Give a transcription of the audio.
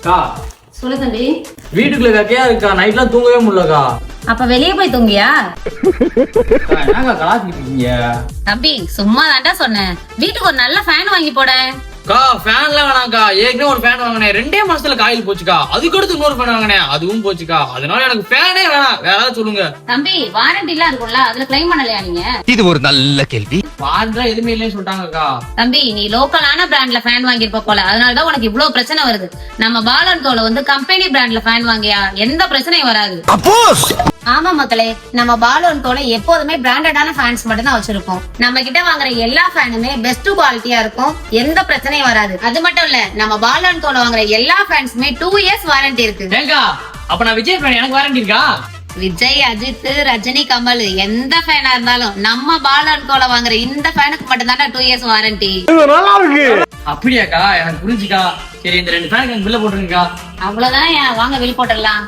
கா சொல்லு தம்பி. வீட்டுக்குள்ள கக்கையா இருக்கா, நைட்லாம் தூங்கவே முடியலக்கா. அப்ப வெளியே போய் தூங்கியா? என்னக்கா கலாச்சிட்டு இருக்கீங்க? தம்பி சும்மா தாண்டா சொன்னேன். வீட்டுக்கு ஒரு நல்ல ஃபேன் வாங்கி போட. கா ஃபேன்லாம் வேணாம்க்கா, ஏற்கனவே ஒரு ஃபேன் வாங்கினேன், 2 மாசத்துல காயில் போச்சுக்கா. அதுக்கு அடுத்து இன்னொரு ஃபேன் வாங்கினேன், அதுவும் போச்சுக்கா. அதனால எனக்கு ஃபேனே வேணாம், வேற ஏதாவது சொல்லுங்க. தம்பி வாரண்டி எல்லாம் இருக்கும்ல, அதுல கிளைம் பண்ணலையா நீங்க? இது ஒரு நல்ல கேள்வி. வாரண்டி எதுவுமே இல்லைன்னு சொல்லிட்டாங்கக்கா. தம்பி நீ லோக்கலான பிராண்ட்ல ஃபேன் வாங்கிருப்ப போல, அதனாலதான் உனக்கு இவ்வளவு பிரச்சனை வருது. நம்ம பாலன் தோல வந்து கம்பெனி பிராண்ட்ல ஃபேன் வாங்கியா எந்த பிரச்சனையும் வராது. ஆமா மக்களே, நம்ம பாலன் தோல எப்போதுமே பிராண்டடான ஃபேன்ஸ் மட்டும் தான் வச்சிருப்போம். நம்ம கிட்ட வாங்குற எல்லா ஃபேனுமே பெஸ்ட் குவாலிட்டியா இருக்கும், எந்த பிரச்சனையும் வராது. அது மட்டும் இல்ல, நம்ம பாலன் தோல வாங்குற எல்லா ஃபேன்ஸுமே 2 years வாரண்டி இருக்கு. ஏங்கா அப்ப நான் விஜய் ஃபேன், எனக்கு வாரண்டி இருக்கா? விஜய், அஜித், ரஜினி, கமல் எந்த ஃபேனா இருந்தாலும் நம்ம பாலன் தோல வாங்குற இந்த ஃபேனுக்கு மட்டும் தான் 2 years வாரண்டி. அப்படியாக்கா, எனக்கு புரிஞ்சுக்கா. சரி, இந்த 2 ஃபேனுக்கு பில்ல போட்டுருங்கக்கா. அவ்வளவுதான், வாங்க பில் போட்டுடலாம்.